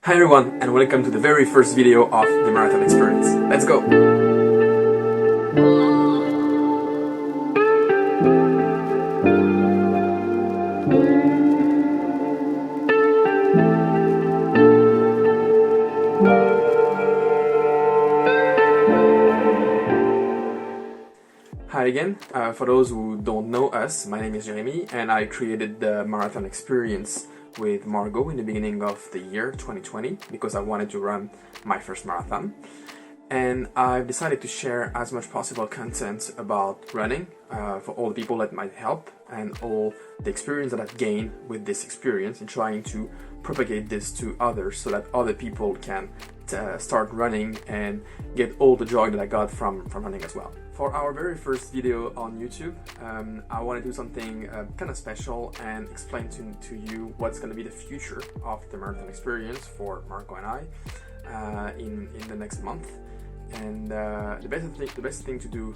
Hi everyone, and welcome to the very first video of the marathon experience. Let's go! Hi again. For those who don't know us, my name is Jeremy, and I created the marathon experience with Margot in the beginning of the year 2020 because I wanted to run my first marathon. And I've decided to share as much possible content about running for all the people that might help and all the experience that I've gained with this experience in trying to propagate this to others so that other people can start running and get all the joy that I got from running as well. For our very first video on YouTube, I want to do something kind of special and explain to you what's going to be the future of the marathon experience for Marco and I in the next month. And the best thing to do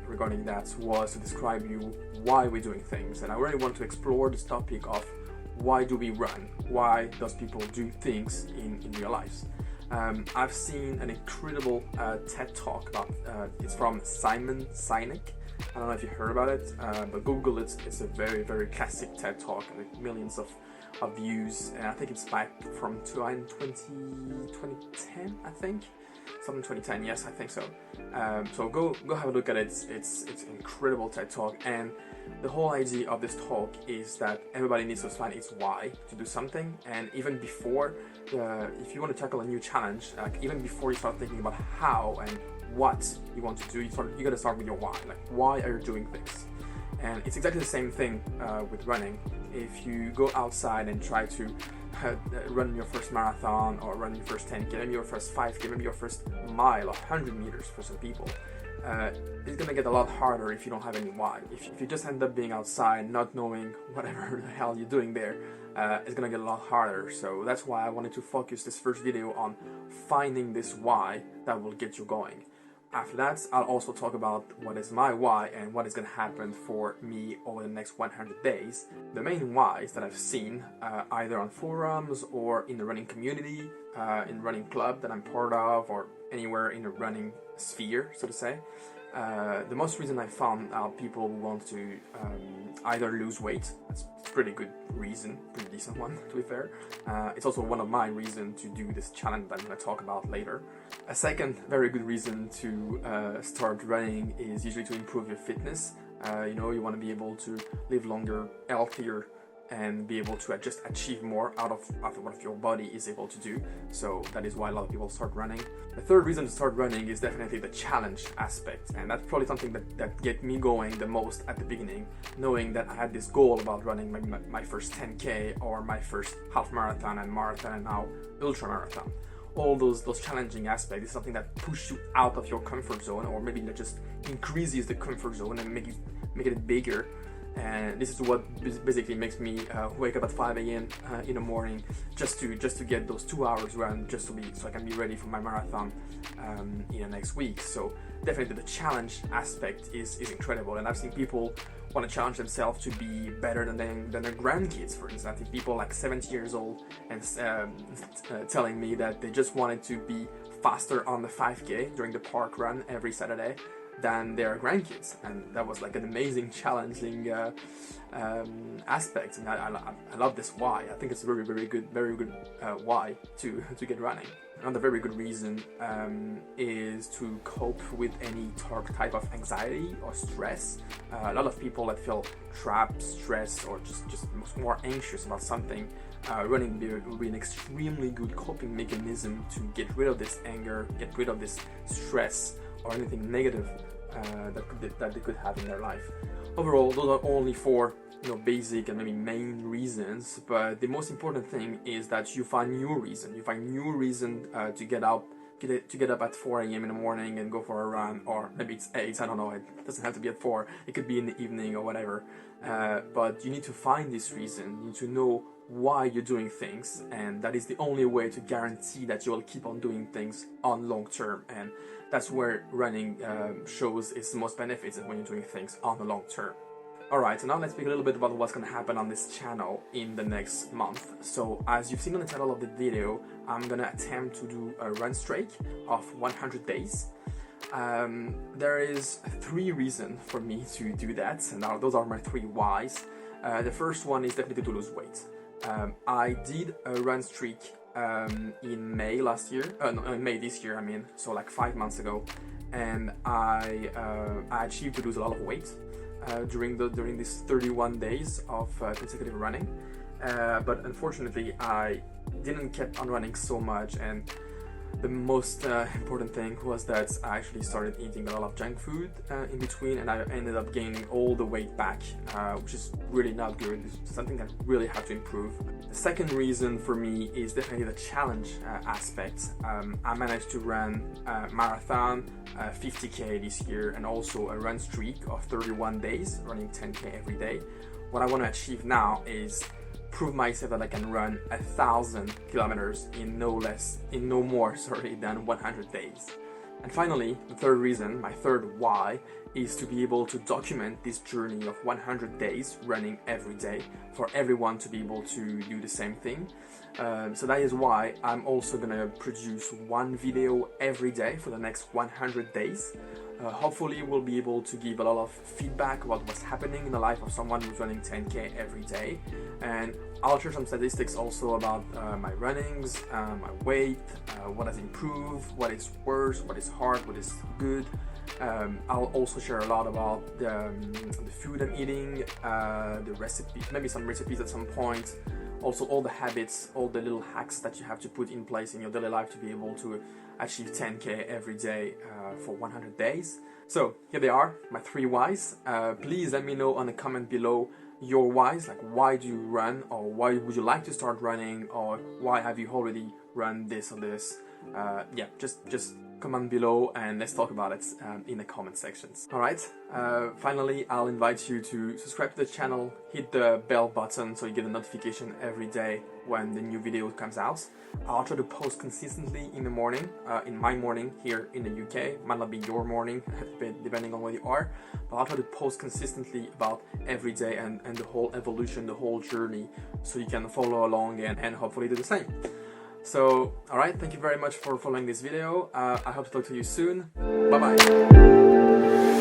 regarding that was to describe you why we're doing things. And I really want to explore this topic of why do we run? Why does people do things in real lives? I've seen an incredible TED Talk about it's from Simon Sinek. I don't know if you heard about it, but Google it. It's a very, very classic TED Talk with millions of views. And I think it's back from 2010, I think. Something 2010, yes, I think so. So go have a look at it. It's an incredible TED Talk, and the whole idea of this talk is that everybody needs to find its why to do something. And even before, if you want to tackle a new challenge, like even before you start thinking about how and what you want to do, you got to start with your why. Like, why are you doing things? And it's exactly the same thing with running. If you go outside and try to run your first marathon or run your first 10K, maybe your first 5K, maybe your first mile, 100 meters for some people, it's gonna get a lot harder if you don't have any why. If you just end up being outside, not knowing whatever the hell you're doing there, it's gonna get a lot harder. So that's why I wanted to focus this first video on finding this why that will get you going. After that, I'll also talk about what is my why and what is going to happen for me over the next 100 days. The main whys that I've seen either on forums or in the running community, in running club that I'm part of, or anywhere in the running sphere, so to say. The most reason I found are people who want to either lose weight. That's a pretty good reason, pretty decent one to be fair. It's also one of my reasons to do this challenge that I'm going to talk about later. A second very good reason to start running is usually to improve your fitness. You want to be able to live longer, healthier, and be able to just achieve more out of what your body is able to do. So that is why a lot of people start running. The third reason to start running is definitely the challenge aspect, and that's probably something that get me going the most at the beginning, knowing that I had this goal about running my first 10K or my first half marathon and marathon and now ultra marathon. All those challenging aspects is something that pushes you out of your comfort zone, or maybe that just increases the comfort zone and make it bigger. And this is what basically makes me wake up at 5 a.m. In the morning just to get those 2 hours run, so I can be ready for my marathon in the next week. So definitely the challenge aspect is incredible, and I've seen people want to challenge themselves to be better than their grandkids. For instance, I think people like 70 years old and telling me that they just wanted to be faster on the 5K during the park run every Saturday than their grandkids, and that was like an amazing, challenging aspect. And I love this why. I think it's a very good why to get running. Another very good reason is to cope with any type of anxiety or stress. A lot of people that feel trapped, stressed, or just more anxious about something, running will be an extremely good coping mechanism to get rid of this anger, get rid of this stress, or anything negative that they could have in their life. Overall, those are only four basic and maybe main reasons, but the most important thing is that you find new reason. You find new reason to get up at 4 a.m. in the morning and go for a run, or maybe it's 8, I don't know, it doesn't have to be at 4, it could be in the evening or whatever. But you need to find this reason, you need to know why you're doing things, and that is the only way to guarantee that you will keep on doing things on long term. And that's where running shows its most benefits, when you're doing things on the long term. Alright, so now let's speak a little bit about what's gonna happen on this channel in the next month. So as you've seen on the title of the video, I'm gonna attempt to do a run streak of 100 days. There is 3 reasons for me to do that, and now those are my 3 whys. The first one is definitely to lose weight. I did a run streak in May last year, no, in May this year I mean, so like 5 months ago, and I achieved to lose a lot of weight during these 31 days of consecutive running, but unfortunately I didn't keep on running so much, and the most important thing was that I actually started eating a lot of junk food in between, and I ended up gaining all the weight back, which is really not good. It's something that really have to improve. The second reason for me is definitely the challenge aspect. I managed to run a marathon, 50k this year, and also a run streak of 31 days, running 10k every day. What I want to achieve now is prove myself that I can run 1,000 kilometers in no more than 100 days. And finally, the third reason, my third why, is to be able to document this journey of 100 days running every day for everyone to be able to do the same thing. So that is why I'm also gonna produce 1 video every day for the next 100 days. Hopefully we'll be able to give a lot of feedback about what's happening in the life of someone who's running 10k every day, and I'll share some statistics also about my runnings, my weight, what has improved, what is worse, what is hard, what is good. I'll also share a lot about the food I'm eating, the recipes, maybe some recipes at some point, also all the habits, all the little hacks that you have to put in place in your daily life to be able to achieve 10k every day for 100 days. So here they are, my 3 whys. Please let me know on the comment below your whys, like why do you run, or why would you like to start running, or why have you already run this or this. Yeah, just comment below and let's talk about it in the comment sections. Alright, finally I'll invite you to subscribe to the channel, hit the bell button so you get a notification every day when the new video comes out. I'll try to post consistently in the morning, in my morning here in the UK. Might not be your morning, depending on where you are, but I'll try to post consistently about every day and the whole evolution, the whole journey, so you can follow along and hopefully do the same. So, alright, thank you very much for following this video. I hope to talk to you soon. Bye bye.